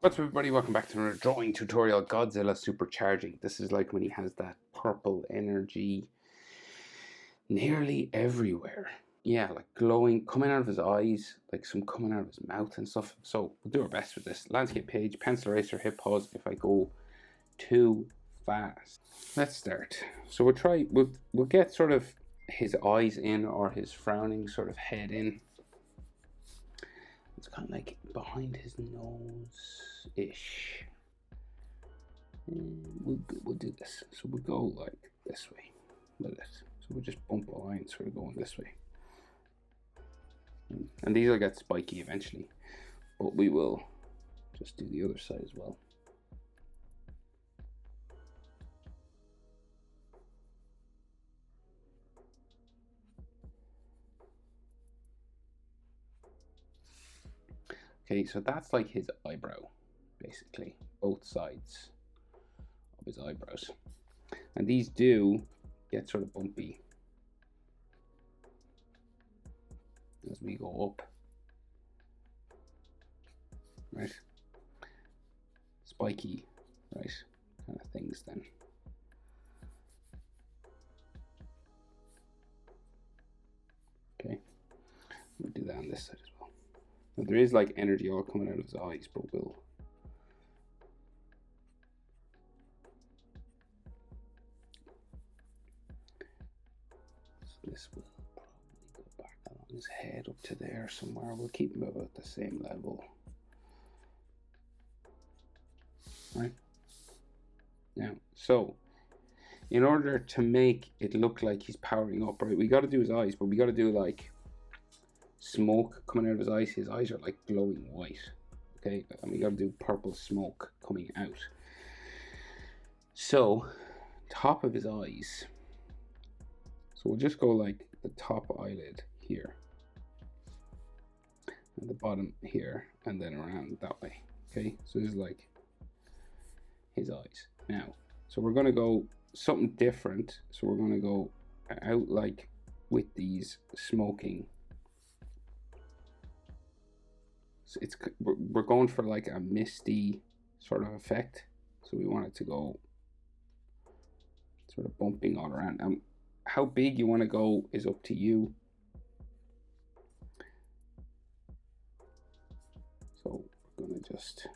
What's up everybody, welcome back to another drawing tutorial. Godzilla supercharging. This is like when he has that purple energy nearly everywhere. Yeah, like glowing, coming out of his eyes, like some coming out of his mouth and stuff. So we'll do our best with this. Landscape page, pencil eraser, hit pause if I go too fast. Let's start. So we'll get sort of his eyes in, or his frowning sort of head in. It's kind of like behind his nose-ish. We'll do this. So we'll go like this way with it. So we'll just bump a line sort of going this way. And these will get spiky eventually. But we will just do the other side as well. Okay, so that's like his eyebrow, basically, both sides of his eyebrows. And these do get sort of bumpy as we go up, right? Spiky, right, kind of things then. Okay, we'll do that on this side as well. Now there is like energy all coming out of his eyes, but we'll this will probably go back along his head up to there somewhere. We'll keep him about the same level. Right? Now, so in order to make it look like he's powering up, right, we got to do his eyes, but we got to do like smoke coming out of his eyes. His eyes are like glowing white, okay, and we got to do purple smoke coming out. So top of his eyes, so we'll just go like the top eyelid here and the bottom here and then around that way. Okay, so this is like his eyes. Now, so we're going to go something different. So we're going to go out like with these smoking. So we're going for like a misty sort of effect. So we want it to go sort of bumping all around. How big you want to go is up to you. So we're going to just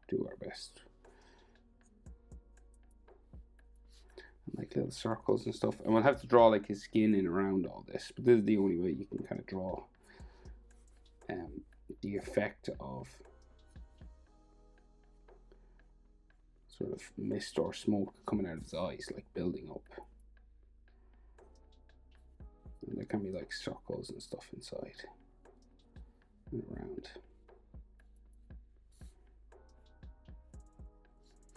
do our best. Like little circles and stuff, and we'll have to draw like his skin in around all this, but this is the only way you can kind of draw the effect of sort of mist or smoke coming out of his eyes, like building up. And there can be like circles and stuff inside and around.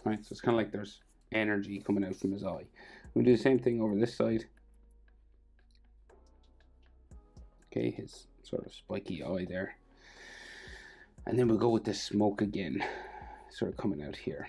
Right, so it's kind of like there's energy coming out from his eye. We'll do the same thing over this side. Okay, his sort of spiky eye there. And then we'll go with this smoke again, sort of coming out here.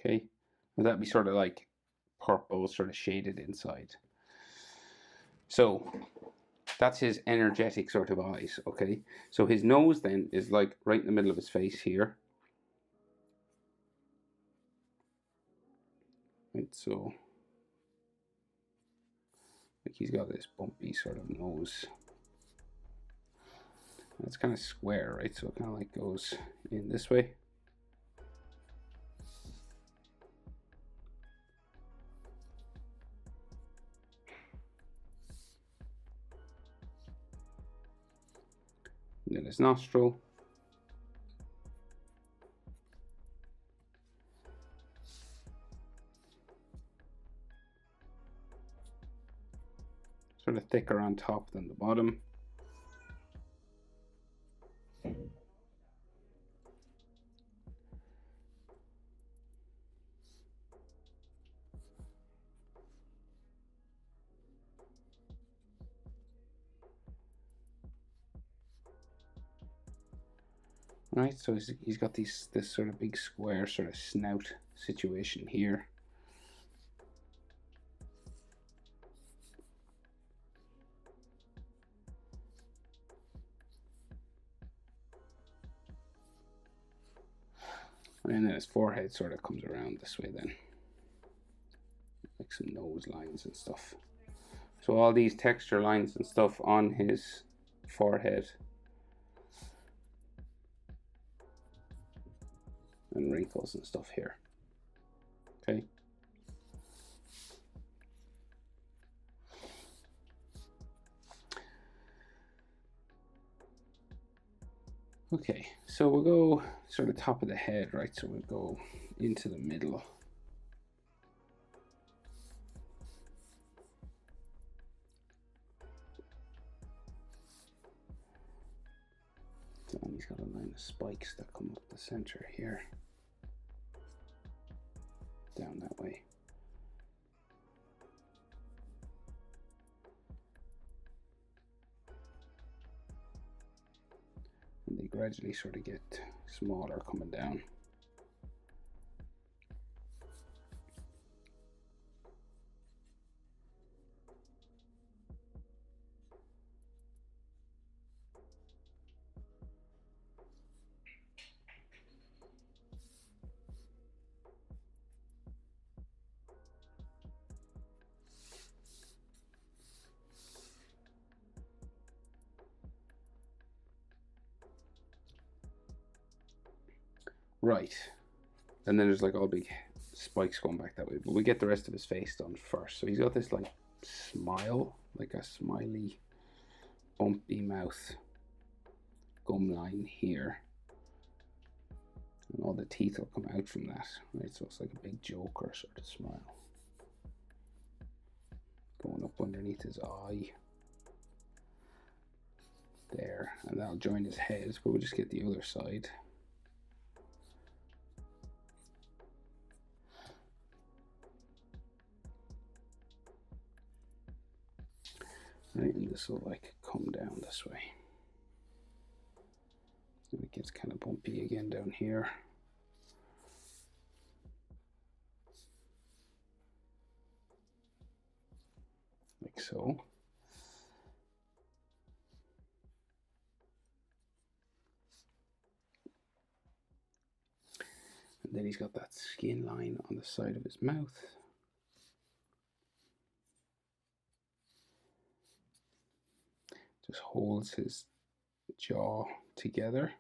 Okay, and that'd be sort of like purple, sort of shaded inside. So that's his energetic sort of eyes. Okay, so his nose then is like right in the middle of his face here. Right, so like he's got this bumpy sort of nose. And it's kind of square, right? So it kind of like goes in this way. And then his nostril. sort of thicker on top than the bottom. Right, so he's got this sort of big square sort of snout situation here. And then his forehead sort of comes around this way then. Like some nose lines and stuff. So all these texture lines and stuff on his forehead. And wrinkles and stuff here. Okay. Okay, so we'll go sort of top of the head, right? So we'll go into the middle. And he's got a line of spikes that come up the center here. Down that way. And they gradually sort of get smaller coming down. Right, and then there's like all big spikes going back that way, but we get the rest of his face done first. So he's got this like smile, like a smiley bumpy mouth gum line here, and all the teeth will come out from that, right? So it's like a big Joker sort of smile going up underneath his eye there, and that'll join his head, but we'll just get the other side. Right, and this will like come down this way. And it gets kind of bumpy again down here. Like so. And then he's got that skin line on the side of his mouth. Just holds his jaw together.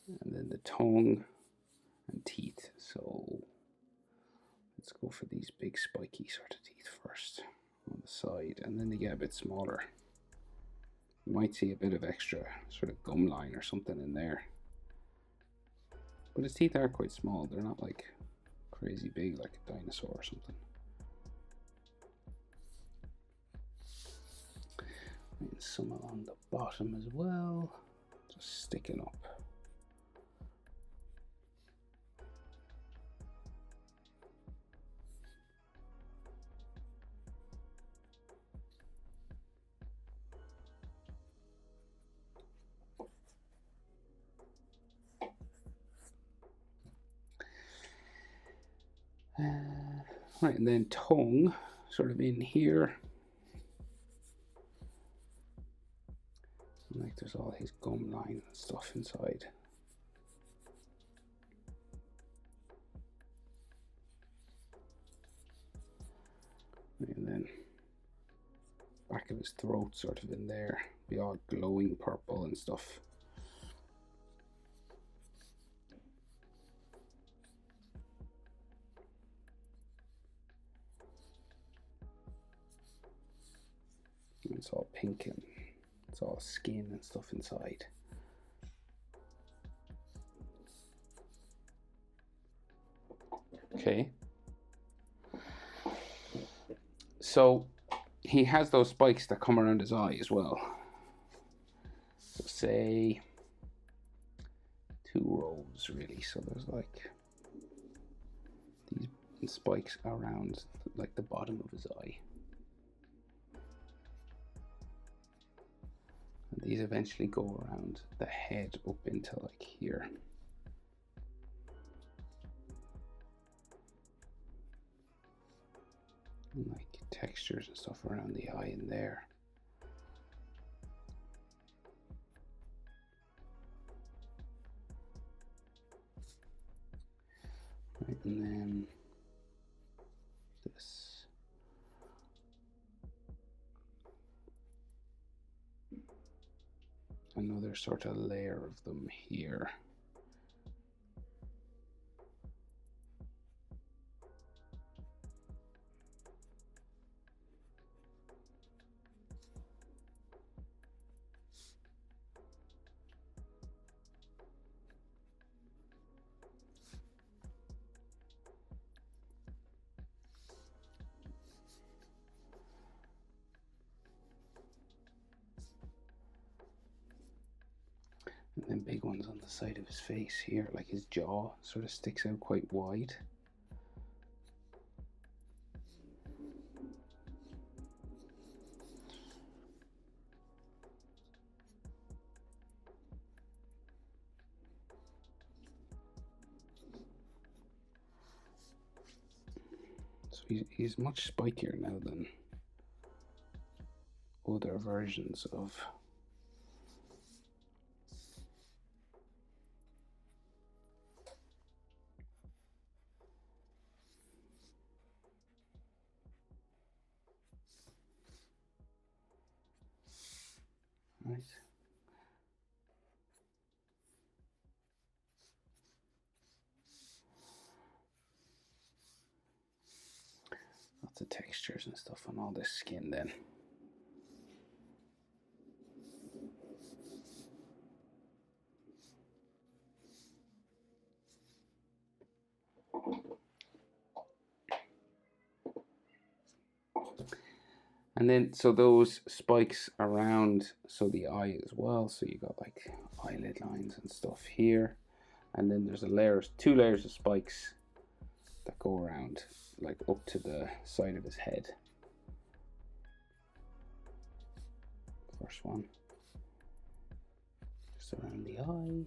And then the tongue and teeth. So let's go for these big spiky sort of teeth first on the side, and then they get a bit smaller. You might see a bit of extra sort of gum line or something in there. But his teeth are quite small. They're not like crazy big like a dinosaur or something. And some along the bottom as well, just sticking up. Right, and then tongue sort of in here. And like there's all his gum line and stuff inside. And then back of his throat sort of in there, be all glowing purple and stuff. And it's all pink and it's all skin and stuff inside. Okay, So he has those spikes that come around his eye as well. So say 2 rows really. So there's like these spikes around like the bottom of his eye. And these eventually go around the head up into like here. And like textures and stuff around the eye in there. Right, and then this. Another sort of layer of them here. And then big ones on the side of his face here, like his jaw sort of sticks out quite wide. So he's much spikier now than other versions of right. Lots of textures and stuff on all this skin then. And then, so those spikes around, so the eye as well. So you got like eyelid lines and stuff here. And then there's a layer, 2 layers of spikes that go around, like up to the side of his head. First one, just around the eye.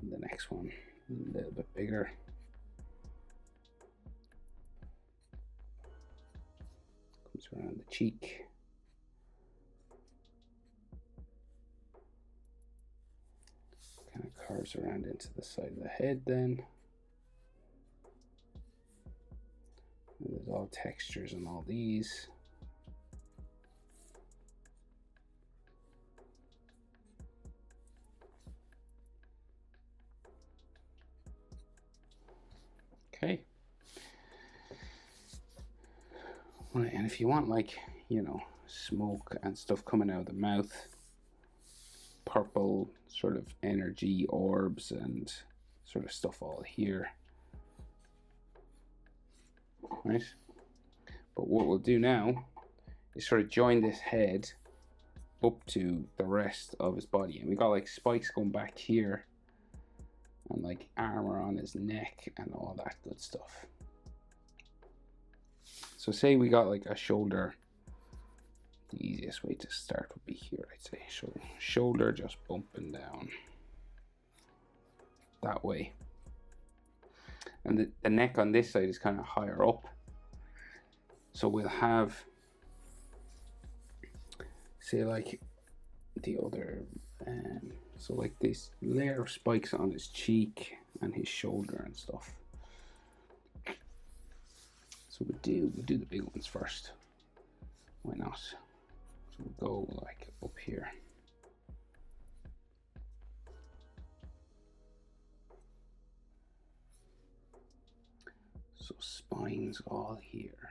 And the next one, a little bit bigger. Comes around the cheek. Kind of curves around into the side of the head then. And there's all textures on all these. Okay. Right, and if you want like, you know, smoke and stuff coming out of the mouth, purple sort of energy orbs and sort of stuff all here. Right? But what we'll do now is sort of join this head up to the rest of his body. And we got like spikes going back here and like armor on his neck and all that good stuff. So say we got like a shoulder. The easiest way to start would be here, I'd say. Shoulder just bumping down that way. And the neck on this side is kind of higher up. So we'll have, say like the other, so like this layer of spikes on his cheek and his shoulder and stuff. So we'll do the big ones first. Why not? So we'll go like up here. So spines all here.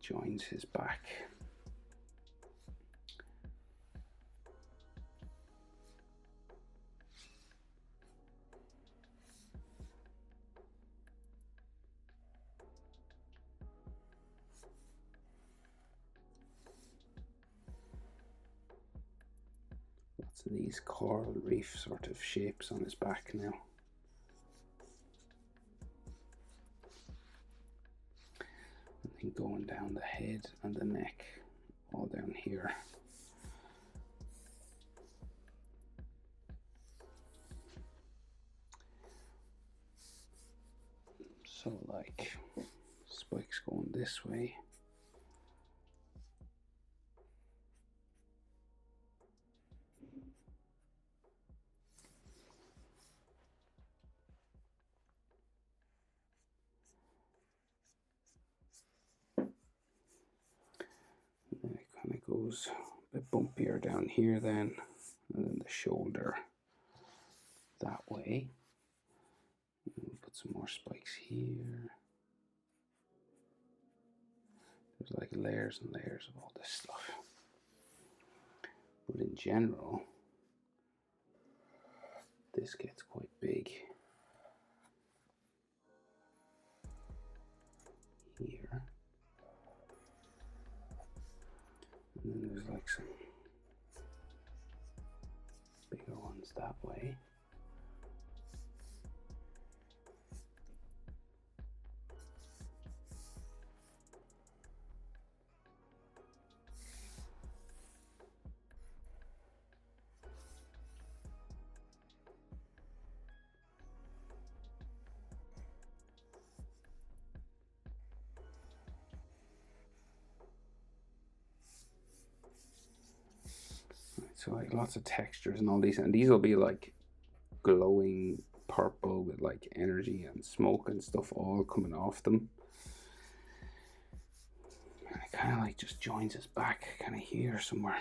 joins his back. Lots of these coral reef sort of shapes on his back now. And then going down the head and the neck, all down here. So like spikes going this way. And then it kind of goes a bit bumpier down here then, and then the shoulder that way. And put some more spikes here. There's like layers and layers of all this stuff. But in general, this gets quite big here. And then there's like some bigger ones that way. So like lots of textures and all these, and these will be like glowing purple with like energy and smoke and stuff all coming off them. And it kind of like just joins us back kind of here somewhere.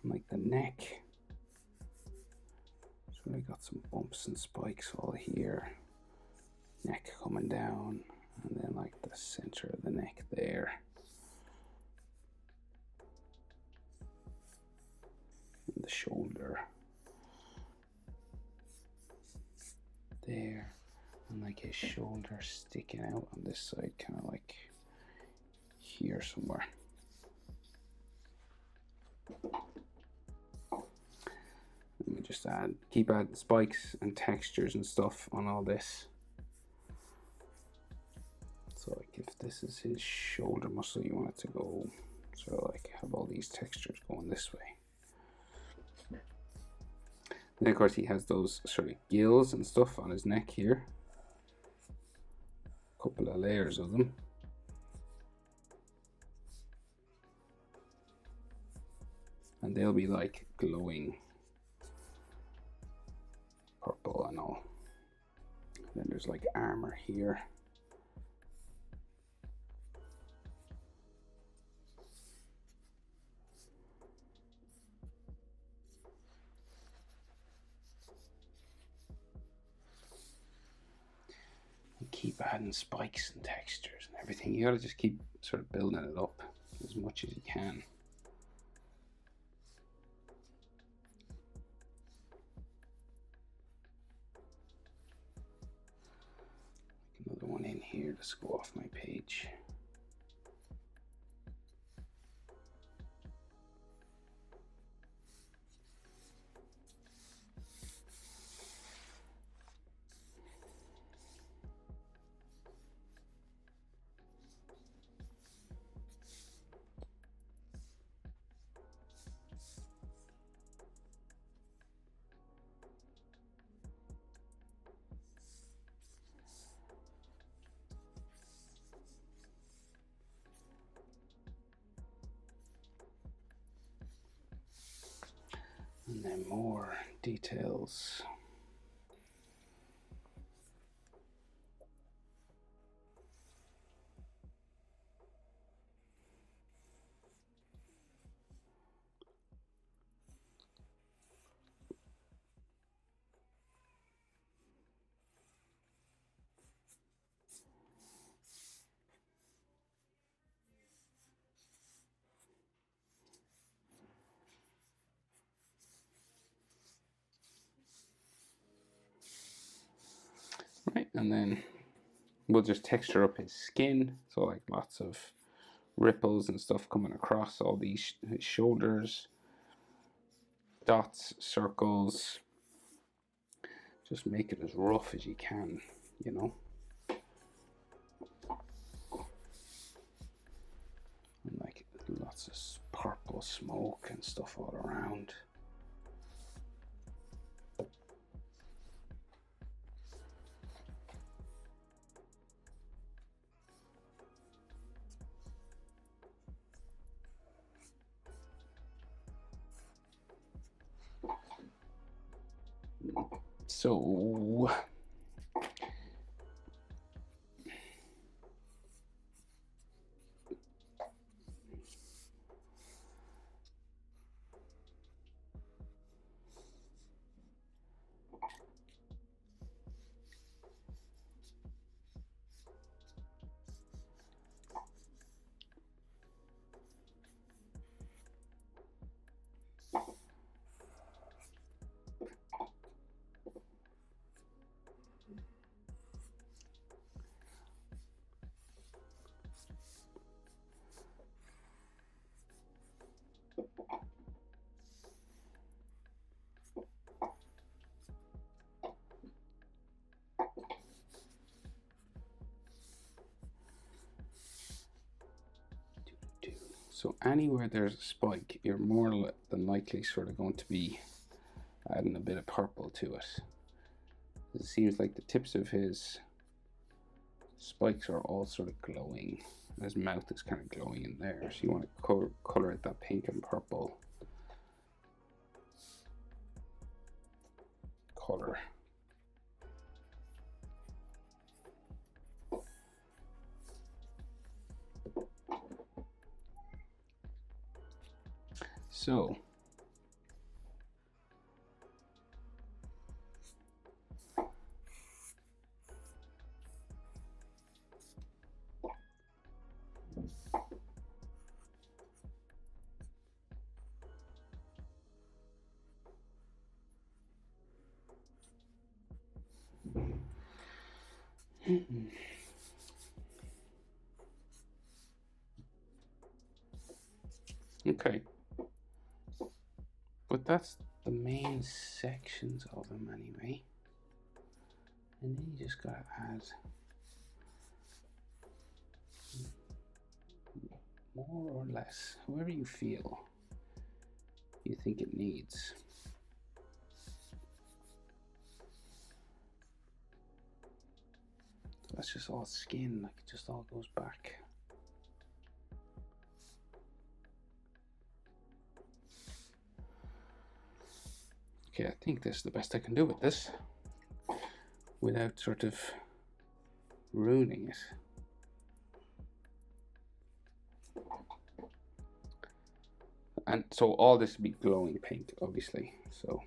And like the neck, it's really got some bumps and spikes all here. Neck coming down, and then like the center of the neck there. And the shoulder there, and like his shoulder sticking out on this side, kind of like here somewhere. Let me just keep adding spikes and textures and stuff on all this. So like if this is his shoulder muscle, you want it to go sort of like have all these textures going this way. Then of course he has those sort of gills and stuff on his neck here. A couple of layers of them. And they'll be like glowing purple and all. And then there's like armor here. Keep adding spikes and textures and everything. You gotta just keep sort of building it up as much as you can. Another one in here. Let's go off my page. And then more details. and then we'll just texture up his skin, so like lots of ripples and stuff coming across all these his shoulders, dots, circles. Just make it as rough as you can, you know. And like lots of purple smoke and stuff all around. So So anywhere there's a spike, you're more than likely sort of going to be adding a bit of purple to it. It seems like the tips of his spikes are all sort of glowing. His mouth is kind of glowing in there, so you want to color it that pink and purple color. So okay, but that's the main sections of them anyway. And then you just gotta add more or less, however you feel you think it needs. That's just all skin, like it just all goes back. Okay, I think this is the best I can do with this without sort of ruining it. And so all this will be glowing pink, obviously. So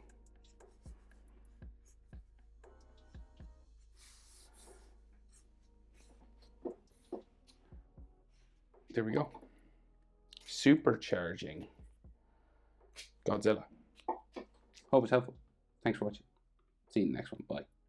there we go. Supercharging Godzilla. Hope it's helpful. Thanks for watching. See you in the next one. Bye.